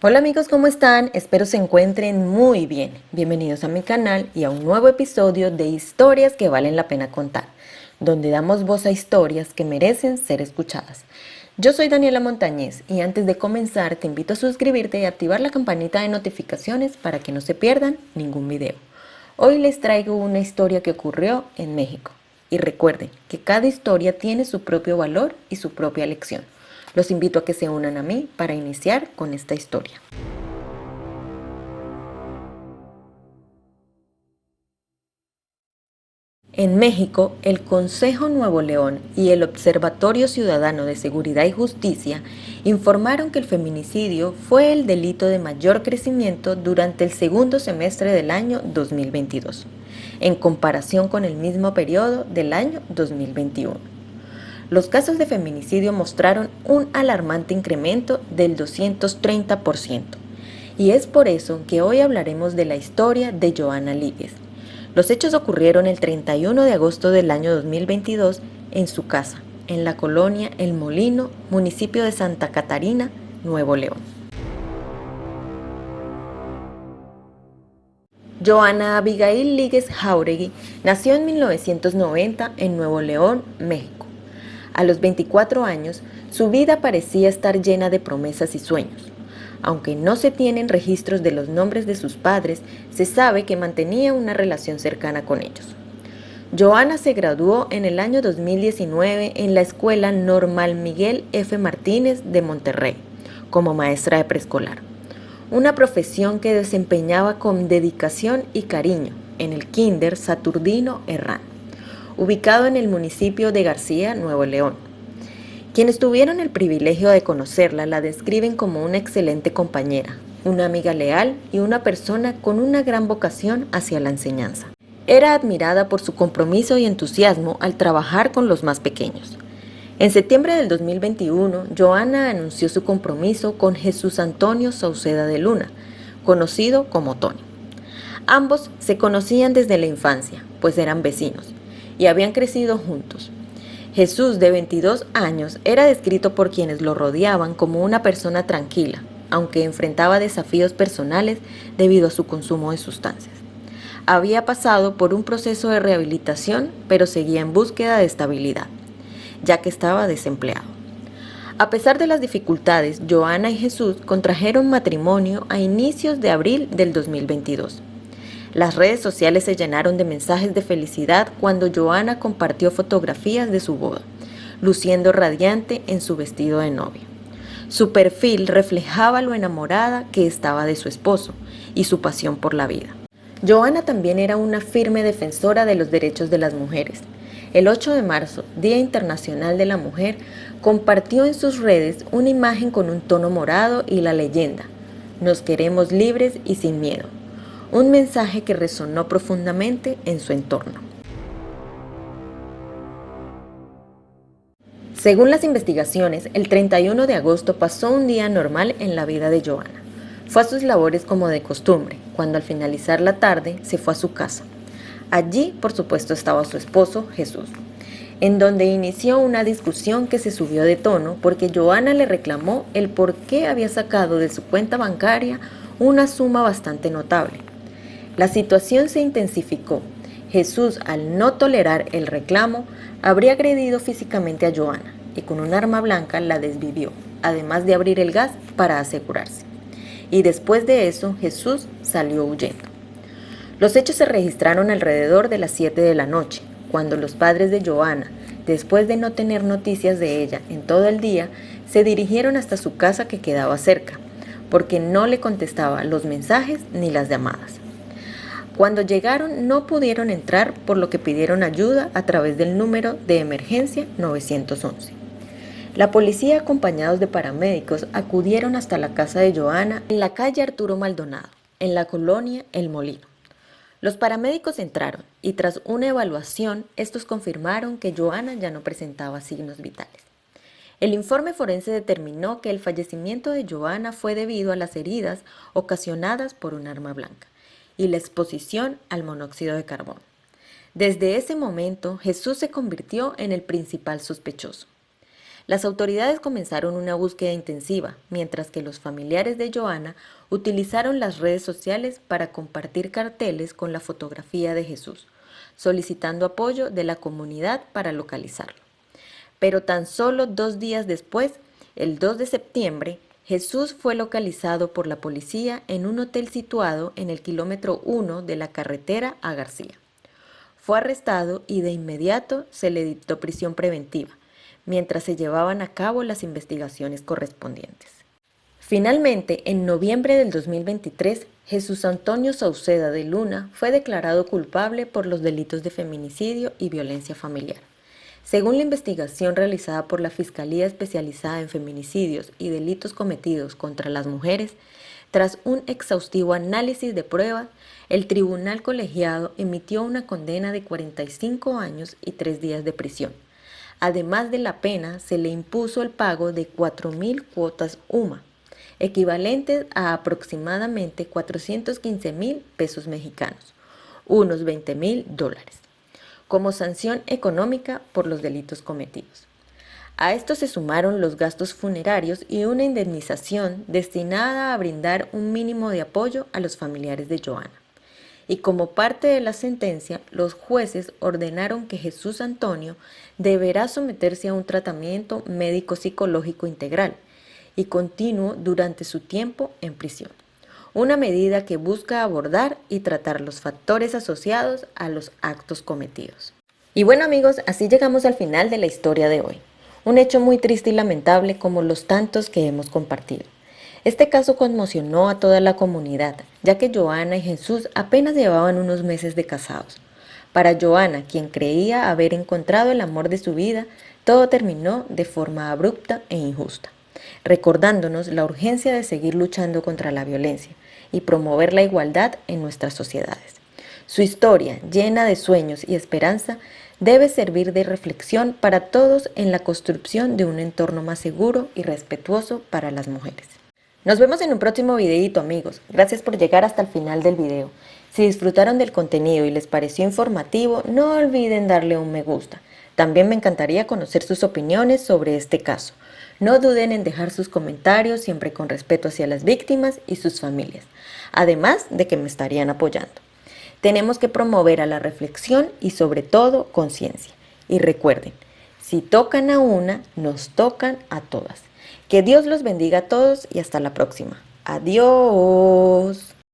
Hola amigos, ¿cómo están? Espero se encuentren muy bien. Bienvenidos a mi canal y a un nuevo episodio de Historias que valen la pena contar, donde damos voz a historias que merecen ser escuchadas. Yo soy Daniela Montañez y antes de comenzar te invito a suscribirte y activar la campanita de notificaciones para que no se pierdan ningún video. Hoy les traigo una historia que ocurrió en México. Y recuerden que cada historia tiene su propio valor y su propia lección. Los invito a que se unan a mí para iniciar con esta historia. En México, el Consejo Nuevo León y el Observatorio Ciudadano de Seguridad y Justicia informaron que el feminicidio fue el delito de mayor crecimiento durante el segundo semestre del año 2022, en comparación con el mismo periodo del año 2021. Los casos de feminicidio mostraron un alarmante incremento del 230%, y es por eso que hoy hablaremos de la historia de Johanna Líguez. Los hechos ocurrieron el 31 de agosto del año 2022 en su casa, en la colonia El Molino, municipio de Santa Catarina, Nuevo León. Johanna Abigail Líguez Jáuregui nació en 1990 en Nuevo León, México. A los 24 años, su vida parecía estar llena de promesas y sueños. Aunque no se tienen registros de los nombres de sus padres, se sabe que mantenía una relación cercana con ellos. Johanna se graduó en el año 2019 en la Escuela Normal Miguel F. Martínez de Monterrey, como maestra de preescolar, una profesión que desempeñaba con dedicación y cariño en el Kinder Saturnino Herrán, ubicado en el municipio de García, Nuevo León. Quienes tuvieron el privilegio de conocerla la describen como una excelente compañera, una amiga leal y una persona con una gran vocación hacia la enseñanza. Era admirada por su compromiso y entusiasmo al trabajar con los más pequeños. En septiembre del 2021, Johanna anunció su compromiso con Jesús Antonio Sauceda de Luna, conocido como Toño. Ambos se conocían desde la infancia, pues eran vecinos, y habían crecido juntos. Jesús, de 22 años, era descrito por quienes lo rodeaban como una persona tranquila, aunque enfrentaba desafíos personales debido a su consumo de sustancias. Había pasado por un proceso de rehabilitación, pero seguía en búsqueda de estabilidad, ya que estaba desempleado. A pesar de las dificultades, Johanna y Jesús contrajeron matrimonio a inicios de abril del 2022. Las redes sociales se llenaron de mensajes de felicidad cuando Johanna compartió fotografías de su boda, luciendo radiante en su vestido de novia. Su perfil reflejaba lo enamorada que estaba de su esposo y su pasión por la vida. Johanna también era una firme defensora de los derechos de las mujeres. El 8 de marzo, Día Internacional de la Mujer, compartió en sus redes una imagen con un tono morado y la leyenda: "Nos queremos libres y sin miedo", un mensaje que resonó profundamente en su entorno. Según las investigaciones, el 31 de agosto pasó un día normal en la vida de Johanna. Fue a sus labores como de costumbre, cuando al finalizar la tarde se fue a su casa. Allí, por supuesto, estaba su esposo, Jesús, en donde inició una discusión que se subió de tono porque Johanna le reclamó el por qué había sacado de su cuenta bancaria una suma bastante notable. La situación se intensificó. Jesús, al no tolerar el reclamo, habría agredido físicamente a Johanna y con un arma blanca la desvivió, además de abrir el gas para asegurarse. Y después de eso, Jesús salió huyendo. Los hechos se registraron alrededor de las 7 de la noche, cuando los padres de Johanna, después de no tener noticias de ella en todo el día, se dirigieron hasta su casa que quedaba cerca, porque no le contestaba los mensajes ni las llamadas. Cuando llegaron no pudieron entrar, por lo que pidieron ayuda a través del número de emergencia 911. La policía, acompañados de paramédicos, acudieron hasta la casa de Johanna en la calle Arturo Maldonado, en la colonia El Molino. Los paramédicos entraron y tras una evaluación, estos confirmaron que Johanna ya no presentaba signos vitales. El informe forense determinó que el fallecimiento de Johanna fue debido a las heridas ocasionadas por un arma blanca y la exposición al monóxido de carbón. Desde ese momento, Jesús se convirtió en el principal sospechoso. Las autoridades comenzaron una búsqueda intensiva, mientras que los familiares de Joana utilizaron las redes sociales para compartir carteles con la fotografía de Jesús, solicitando apoyo de la comunidad para localizarlo. Pero tan solo 2 días después, el 2 de septiembre, Jesús fue localizado por la policía en un hotel situado en el kilómetro 1 de la carretera a García. Fue arrestado y de inmediato se le dictó prisión preventiva, mientras se llevaban a cabo las investigaciones correspondientes. Finalmente, en noviembre del 2023, Jesús Antonio Sauceda de Luna fue declarado culpable por los delitos de feminicidio y violencia familiar. Según la investigación realizada por la Fiscalía Especializada en Feminicidios y Delitos Cometidos contra las Mujeres, tras un exhaustivo análisis de pruebas, el tribunal colegiado emitió una condena de 45 años y 3 días de prisión. Además de la pena, se le impuso el pago de 4.000 cuotas UMA, equivalentes a aproximadamente 415.000 pesos mexicanos, unos $20.000, como sanción económica por los delitos cometidos. A esto se sumaron los gastos funerarios y una indemnización destinada a brindar un mínimo de apoyo a los familiares de Joana. Y como parte de la sentencia, los jueces ordenaron que Jesús Antonio deberá someterse a un tratamiento médico-psicológico integral y continuo durante su tiempo en prisión. Una medida que busca abordar y tratar los factores asociados a los actos cometidos. Y bueno amigos, así llegamos al final de la historia de hoy. Un hecho muy triste y lamentable como los tantos que hemos compartido. Este caso conmocionó a toda la comunidad, ya que Joana y Jesús apenas llevaban unos meses de casados. Para Joana, quien creía haber encontrado el amor de su vida, todo terminó de forma abrupta e injusta, recordándonos la urgencia de seguir luchando contra la violencia y promover la igualdad en nuestras sociedades. Su historia, llena de sueños y esperanza, debe servir de reflexión para todos en la construcción de un entorno más seguro y respetuoso para las mujeres. Nos vemos en un próximo videito amigos, gracias por llegar hasta el final del video. Si disfrutaron del contenido y les pareció informativo, no olviden darle un me gusta. También me encantaría conocer sus opiniones sobre este caso. No duden en dejar sus comentarios siempre con respeto hacia las víctimas y sus familias, además de que me estarían apoyando. Tenemos que promover a la reflexión y sobre todo conciencia. Y recuerden, si tocan a una, nos tocan a todas. Que Dios los bendiga a todos y hasta la próxima. Adiós.